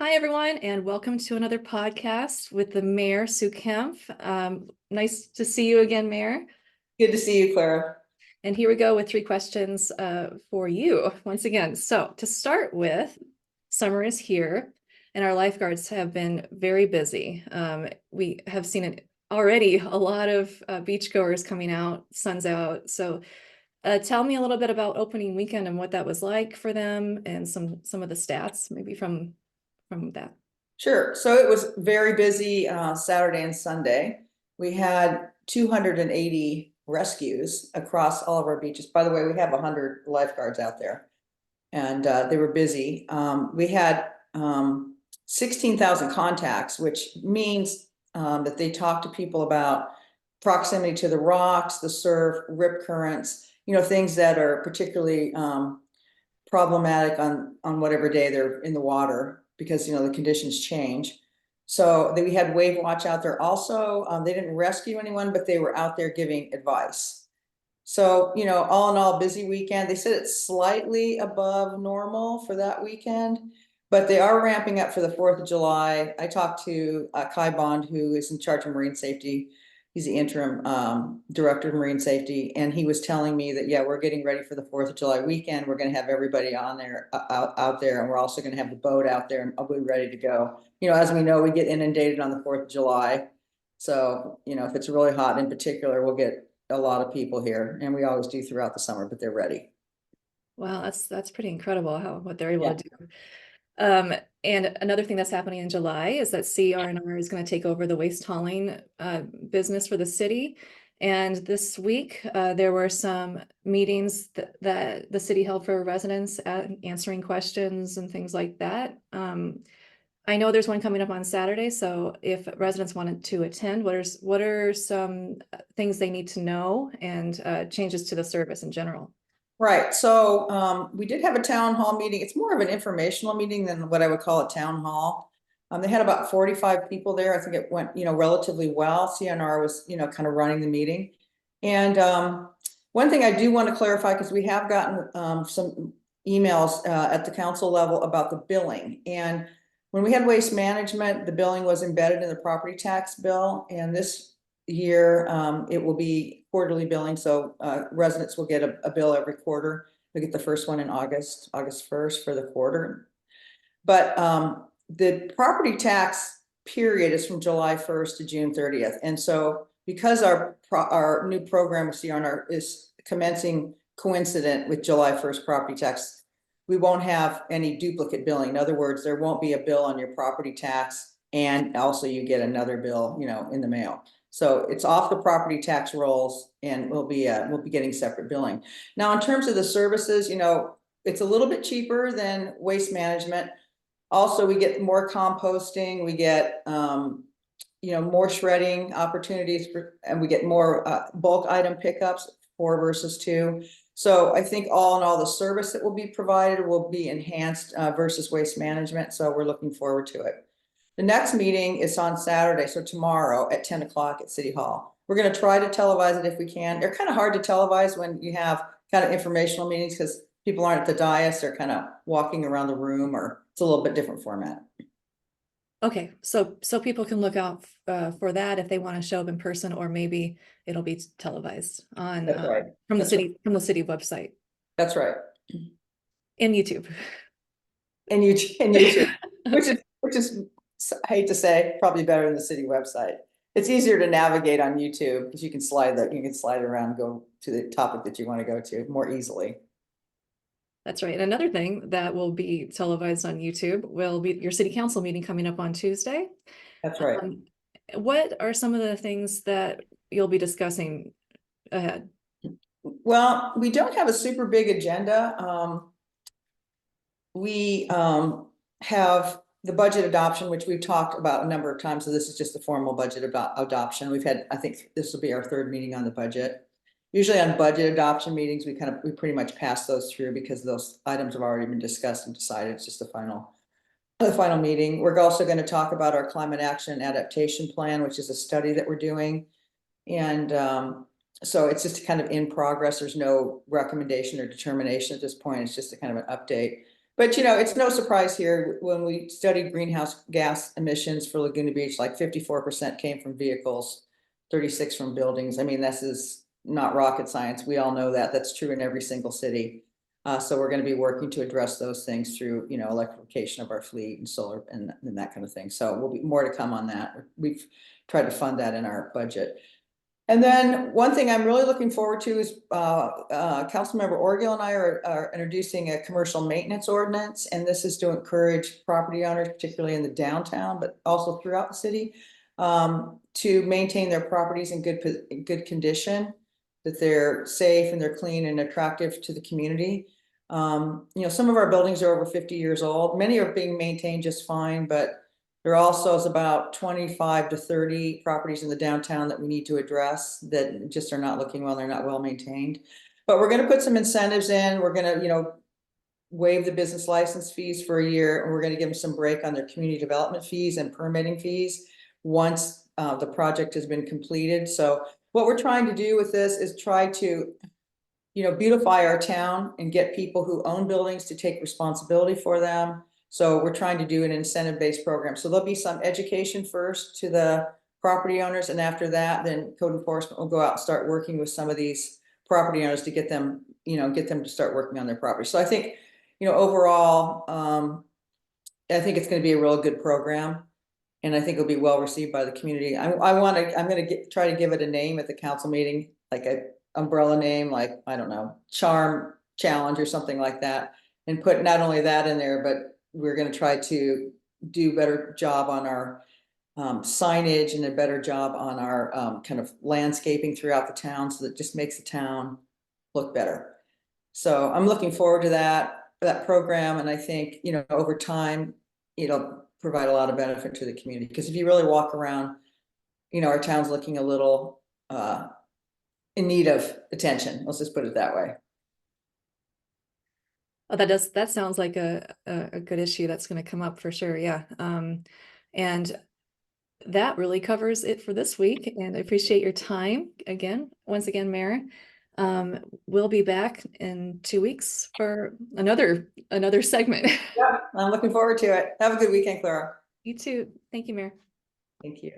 Hi, everyone, and welcome to another podcast with the Mayor Sue Kempf. Nice to see you again, Mayor. Good to see you, Clara. And here we go with three questions for you once again. So to start with, summer is here and our lifeguards have been very busy. We have seen already a lot of beachgoers coming out, sun's out. So tell me a little bit about opening weekend and what that was like for them and some of the stats maybe from that. Sure. So it was very busy Saturday and Sunday. We had 280 rescues across all of our beaches. By the way, we have 100 lifeguards out there, and they were busy. We had 16,000 contacts, which means that they talked to people about proximity to the rocks, the surf, rip currents, things that are particularly problematic on whatever day they're in the water, because the conditions change. So we had Wave Watch out there also. They didn't rescue anyone, but they were out there giving advice. So all in all, busy weekend. They said it's slightly above normal for that weekend, but they are ramping up for the 4th of July. I talked to Kai Bond, who is in charge of marine safety. He's the interim director of marine safety, and he was telling me that, yeah, we're getting ready for the 4th of July weekend. We're going to have everybody on there, out there, and we're also going to have the boat out there, and I'll be ready to go. As we know, we get inundated on the 4th of July. So, if it's really hot in particular, we'll get a lot of people here, and we always do throughout the summer, but they're ready. Wow, that's pretty incredible what they're able to do. And another thing that's happening in July is that CR&R is going to take over the waste hauling business for the city. And this week, there were some meetings that the city held for residents, answering questions and things like that. I know there's one coming up on Saturday, so if residents wanted to attend, what are some things they need to know and changes to the service in general? Right. So we did have a town hall meeting. It's more of an informational meeting than what I would call a town hall. They had about 45 people there. I think it went, relatively well. CNR was, kind of running the meeting. And one thing I do want to clarify, because we have gotten some emails at the council level about the billing. And when we had waste management, the billing was embedded in the property tax bill. And this year it will be quarterly billing. So residents will get a bill every quarter. They get the first one in August 1st for the quarter. But the property tax period is from July 1st to June 30th. And so because our new program with CR&R is commencing coincident with July 1st property tax, we won't have any duplicate billing. In other words, there won't be a bill on your property tax, and also you get another bill, in the mail. So it's off the property tax rolls, and we'll be getting separate billing. Now, in terms of the services, it's a little bit cheaper than waste management. Also, we get more composting, we get more shredding opportunities and we get more bulk item pickups, 4 versus 2. So I think all in all, the service that will be provided will be enhanced versus waste management. So we're looking forward to it. The next meeting is on Saturday, so tomorrow at 10 o'clock at City Hall. We're going to try to televise it if we can. They're kind of hard to televise when you have kind of informational meetings, because people aren't at the dais. They're kind of walking around the room, or it's a little bit different format. Okay, so people can look out for that if they want to show up in person, or maybe it'll be televised on Right. from the city website. That's right. In YouTube. And YouTube, which is I hate to say, probably better than the city website. It's easier to navigate on YouTube because you can slide it around and go to the topic that you want to go to more easily. That's right. And another thing that will be televised on YouTube will be your city council meeting coming up on Tuesday. That's right. What are some of the things that you'll be discussing ahead? Well, we don't have a super big agenda. We have the budget adoption, which we've talked about a number of times. So this is just the formal budget adoption. We've had, I think this will be our 3rd meeting on the budget. Usually on budget adoption meetings, we pretty much pass those through because those items have already been discussed and decided. It's just the final meeting. We're also going to talk about our climate action and adaptation plan, which is a study that we're doing. And so it's just kind of in progress. There's no recommendation or determination at this point. It's just a kind of an update. But you know, it's no surprise here when we studied greenhouse gas emissions for Laguna Beach, like 54% came from vehicles, 36 from buildings. I mean, this is not rocket science. We all know that. That's true in every single city. So we're going to be working to address those things through, you know, electrification of our fleet and solar and that kind of thing. So we'll be more to come on that. We've tried to fund that in our budget. And then one thing I'm really looking forward to is Councilmember Orgel and I are introducing a commercial maintenance ordinance. And this is to encourage property owners, particularly in the downtown, but also throughout the city, to maintain their properties in good condition, that they're safe and they're clean and attractive to the community. You know, some of our buildings are over 50 years old. Many are being maintained just fine, but there also is about 25 to 30 properties in the downtown that we need to address that just are not looking well. They're not well maintained. But we're going to put some incentives in. We're going to, you know, waive the business license fees for a year, and we're going to give them some break on their community development fees and permitting fees once the project has been completed. So what we're trying to do with this is try to, you know, beautify our town and get people who own buildings to take responsibility for them. So we're trying to do an incentive-based program. So there'll be some education first to the property owners, and after that, then code enforcement will go out and start working with some of these property owners to get them, you know, get them to start working on their property. So I think, you know, overall, I think it's going to be a real good program, and I think it'll be well received by the community. I'm going to try to give it a name at the council meeting, like a umbrella name, like, I don't know, Charm Challenge or something like that, and put not only that in there, but we're going to try to do a better job on our signage and a better job on our kind of landscaping throughout the town, so that just makes the town look better. So I'm looking forward to that program, and I think, you know, over time it'll provide a lot of benefit to the community, because if you really walk around, you know, our town's looking a little in need of attention. Let's just put it that way. Oh, that sounds like a good issue that's going to come up for sure. Yeah. And that really covers it for this week. And I appreciate your time once again, Mayor. We'll be back in 2 weeks for another segment. Yeah, I'm looking forward to it. Have a good weekend, Clara. You too. Thank you, Mayor. Thank you.